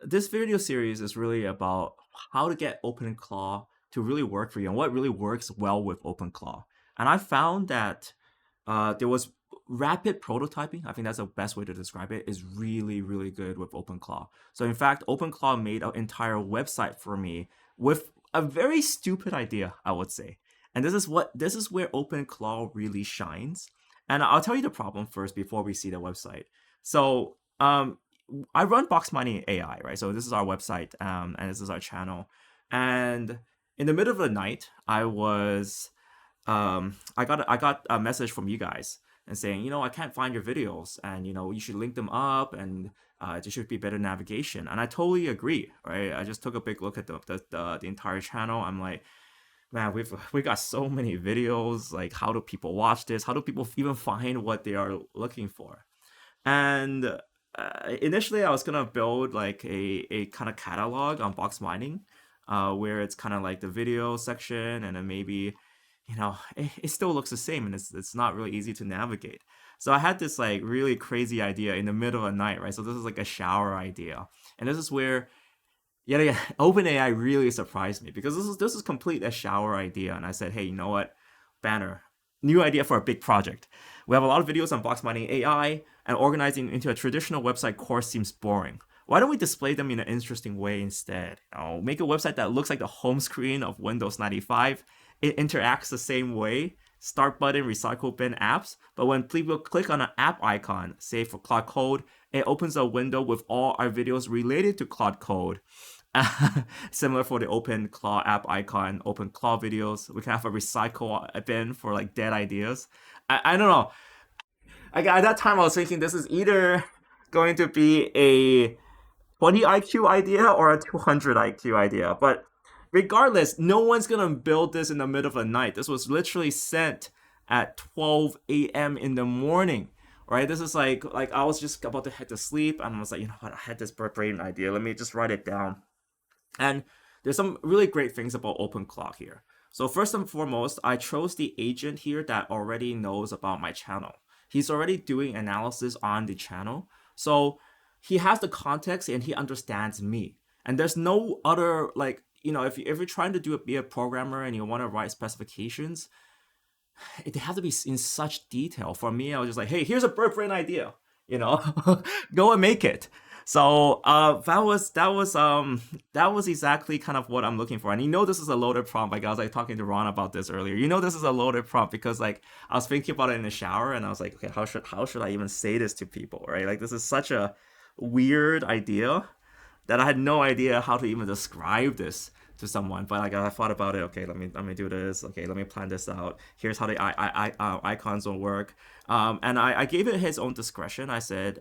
This video series is really about how to get OpenClaw to really work for you and what really works well with OpenClaw. And I found that there was rapid prototyping. I think that's the best way to describe it. Is really, really good with OpenClaw. So in fact, OpenClaw made an entire website for me with a very stupid idea, I would say. And this is where OpenClaw really shines. And I'll tell you the problem first before we see the website. So I run Boxmining AI, right? So this is our website, and this is our channel. And in the middle of the night, I got a message from you guys and saying, I can't find your videos, and you should link them up, and there should be better navigation. And I totally agree, right? I just took a big look at the entire channel. I'm like, man, we got so many videos. Like, how do people watch this? How do people even find what they are looking for? And initially, I was gonna build like a kind of catalog on box mining, where it's kind of like the video section, and then maybe, it still looks the same, and it's not really easy to navigate. So I had this like really crazy idea in the middle of the night, right? So this is like a shower idea, and this is where yet again, OpenAI really surprised me because this is complete a shower idea, and I said, hey, you know what, Banner, new idea for a big project. We have a lot of videos on box mining AI, and organizing into a traditional website course seems boring. Why don't we display them in an interesting way instead? Make a website that looks like the home screen of Windows 95. It interacts the same way. Start button, recycle bin apps. But when people click on an app icon, say for Cloud Code, it opens a window with all our videos related to Cloud Code. Similar for the OpenClaw app icon, OpenClaw videos. We can have a recycle bin for like dead ideas. I don't know. At that time, I was thinking this is either going to be a 20 IQ idea or a 200 IQ idea. But regardless, no one's going to build this in the middle of the night. This was literally sent at 12 a.m. in the morning. Right, this is like I was just about to head to sleep, and I was like, you know what, I had this brain idea. Let me just write it down. And there's some really great things about OpenClaw here. So first and foremost, I chose the agent here that already knows about my channel. He's already doing analysis on the channel. So he has the context and he understands me. And there's no other, like, if you're trying to be a programmer and you want to write specifications, they have to be in such detail. For me, I was just like, hey, here's a brain idea, go and make it. So that was exactly kind of what I'm looking for. And this is a loaded prompt. Like I was like talking to Ron about this earlier. This is a loaded prompt because like I was thinking about it in the shower, and I was like, okay, how should I even say this to people, right? Like this is such a weird idea that I had no idea how to even describe this to someone. But like I thought about it. Okay, let me do this. Okay, let me plan this out. Here's how the icons will work. And I gave it his own discretion. I said,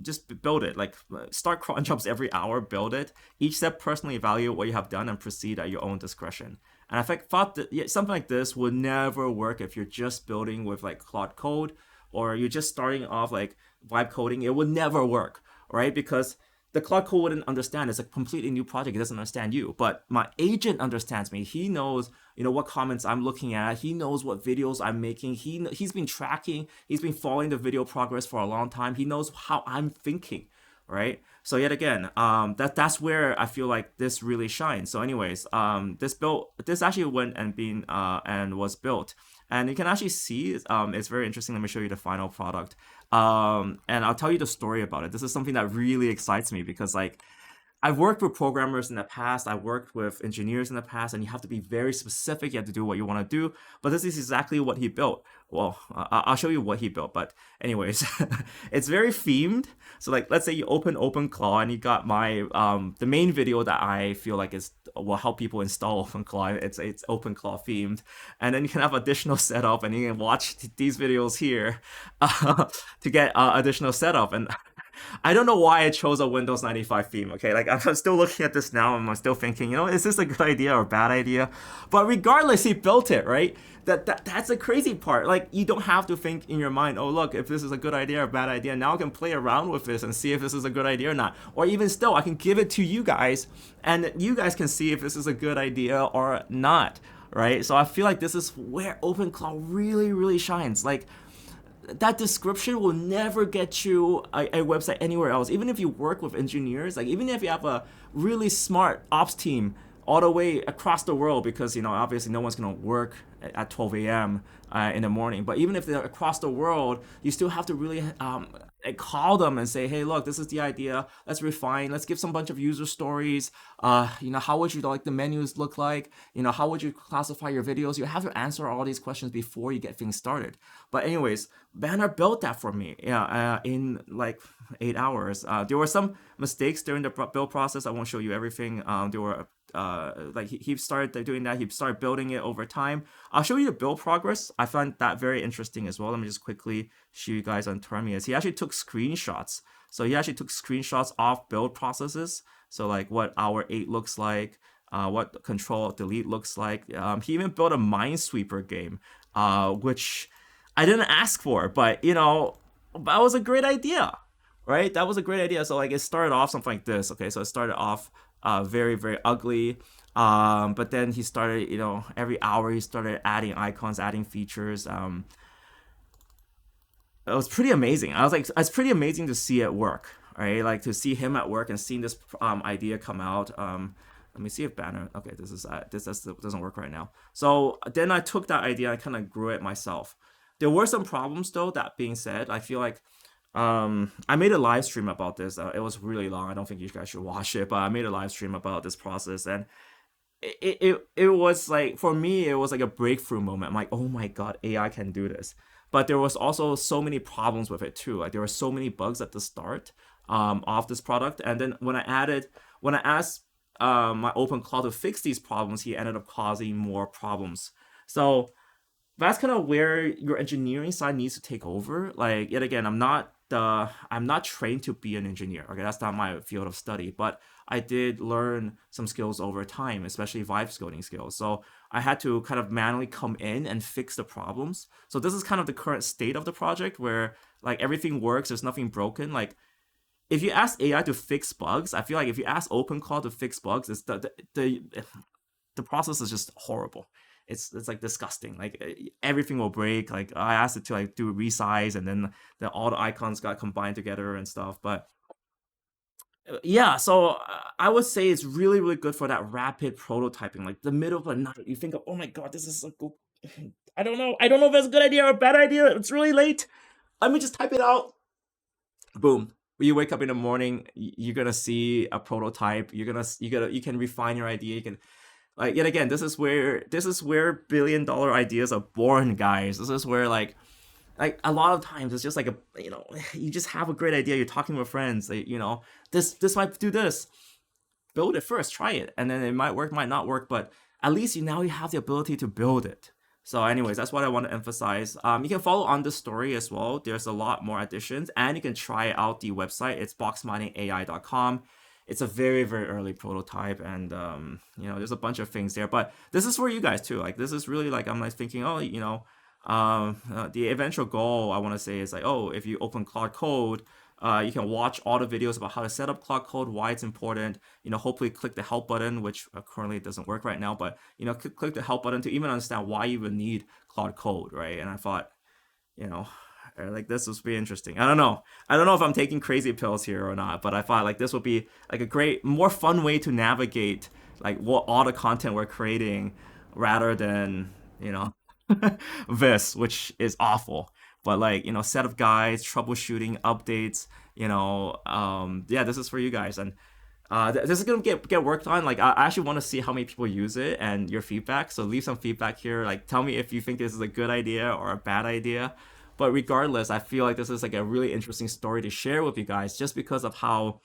just build it. Like start cron jobs every hour, build it. Each step personally evaluate what you have done and proceed at your own discretion. And I thought that something like this would never work if you're just building with like Claude Code, or you're just starting off like vibe coding. It would never work, right? Because the Claude Code wouldn't understand. It's a completely new project. It doesn't understand you. But my agent understands me. He knows, what comments I'm looking at. He knows what videos I'm making. He's been tracking. He's been following the video progress for a long time. He knows how I'm thinking, right? So yet again, that's where I feel like this really shines. So anyways, this actually went and was built, and you can actually see it's very interesting. Let me show you the final product. And I'll tell you the story about it. This is something that really excites me because like I've worked with programmers in the past, I've worked with engineers in the past, and you have to be very specific. You have to do what you want to do. But this is exactly what he built. Well, I'll show you what he built. But anyways, it's very themed. So like, let's say you open OpenClaw and you got my the main video that I feel like will help people install OpenClaw. It's OpenClaw themed, and then you can have additional setup, and you can watch these videos here to get additional setup. And I don't know why I chose a Windows 95 theme, okay? Like, I'm still looking at this now, and I'm still thinking, is this a good idea or a bad idea? But regardless, he built it, right? That's the crazy part. Like, you don't have to think in your mind, oh, look, if this is a good idea or a bad idea, now I can play around with this and see if this is a good idea or not. Or even still, I can give it to you guys, and you guys can see if this is a good idea or not, right? So I feel like this is where OpenClaw really, really shines. Like, that description will never get you a website anywhere else. Even if you work with engineers, like even if you have a really smart ops team all the way across the world, because obviously no one's gonna work at 12 a.m. In the morning. But even if they're across the world, you still have to really call them and say, hey, look, this is the idea. Let's refine. Let's give some bunch of user stories. How would you like the menus look like? How would you classify your videos? You have to answer all these questions before you get things started. But anyways, Banner built that for me, yeah, in like 8 hours. There were some mistakes during the build process. I won't show you everything. There were like he started doing that. He started building it over time. I'll show you the build progress. I find that very interesting as well. Let me just quickly show you guys on Termius. He actually took screenshots. So he actually took screenshots of build processes. So like what hour 8 looks like, what control delete looks like. He even built a Minesweeper game, which I didn't ask for, but that was a great idea, right? That was a great idea. So like it started off something like this. Okay, so it started off very very ugly. But then he started, every hour he started adding icons, adding features. It was pretty amazing. I was like, it's pretty amazing to see it work, right? Like to see him at work and seeing this idea come out. Let me see if Banner. Okay, this doesn't work right now. So then I took that idea and kind of grew it myself. There were some problems though. That being said, I feel like I made a live stream about this. It was really long. I don't think you guys should watch it, but I made a live stream about this process, and it was like, for me, it was like a breakthrough moment. I'm like, oh my god, AI can do this. But there was also so many problems with it too. Like there were so many bugs at the start of this product, and then when I asked my OpenClaw to fix these problems, he ended up causing more problems. So that's kind of where your engineering side needs to take over. Like, yet again, I'm not trained to be an engineer. Okay, that's not my field of study, but I did learn some skills over time, especially vibe coding skills. So I had to kind of manually come in and fix the problems. So this is kind of the current state of the project, where like everything works, there's nothing broken. Like if you ask AI to fix bugs, I feel like if you ask OpenClaw to fix bugs, it's the process is just horrible. It's like disgusting. Like everything will break. Like I asked it to like do a resize, and then all the icons got combined together and stuff. But yeah, so I would say it's really really good for that rapid prototyping. Like the middle of the night, you think of, oh my god, this is a good. I don't know if that's a good idea or a bad idea. It's really late. Let me just type it out. Boom. When you wake up in the morning, you're gonna see a prototype. You can refine your idea. You can, like, yet again, this is where billion-dollar ideas are born, guys. This is where like a lot of times it's just like you just have a great idea. You're talking with friends. Like, this might do this. Build it first, try it, and then it might work, might not work, but at least you have the ability to build it. So anyways, that's what I want to emphasize. You can follow on the story as well. There's a lot more additions, and you can try out the website. It's boxminingai.com. It's a very very early prototype, and there's a bunch of things there, but this is for you guys too. Like this is really like, I'm like thinking, oh, the eventual goal I want to say is like, oh, if you open Claude Code, you can watch all the videos about how to set up Claude Code, why it's important. Hopefully click the help button, which currently doesn't work right now, but click the help button to even understand why you would need Claude Code, right? And I thought, you know, like this would be interesting. I don't know if I'm taking crazy pills here or not, but I thought like this would be like a great, more fun way to navigate like what all the content we're creating, rather than this, which is awful. But like, set of guides, troubleshooting, updates, yeah, this is for you guys. And this is gonna get worked on. Like I actually want to see how many people use it and your feedback. So leave some feedback here. Like tell me if you think this is a good idea or a bad idea. But regardless, I feel like this is like a really interesting story to share with you guys, just because of how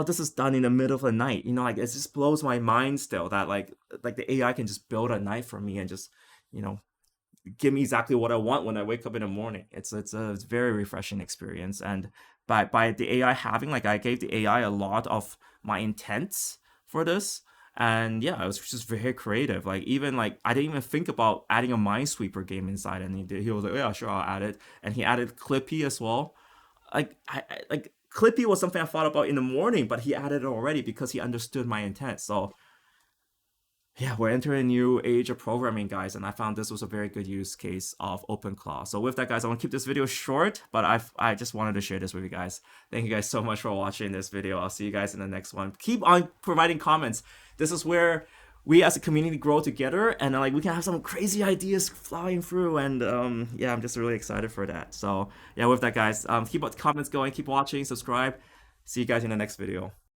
this is done in the middle of the night. Like it just blows my mind still that like the AI can just build a night for me and just you know give me exactly what I want when I wake up in the morning. It's a very refreshing experience. And by the AI having, like, I gave the AI a lot of my intents for this, and yeah, it was just very creative. Like even like I didn't even think about adding a Minesweeper game inside, and he was like, yeah, sure, I'll add it, and he added Clippy as well. Like Clippy was something I thought about in the morning, but he added it already because he understood my intent. So Yeah, we're entering a new age of programming, guys, and I found this was a very good use case of OpenClaw. So with that, guys, I want to keep this video short, but I just wanted to share this with you guys. Thank you guys so much for watching this video. I'll see you guys in the next one. Keep on providing comments. This is where we as a community grow together, and like we can have some crazy ideas flying through. And yeah, I'm just really excited for that. So yeah, with that, guys, keep comments going, keep watching, subscribe. See you guys in the next video.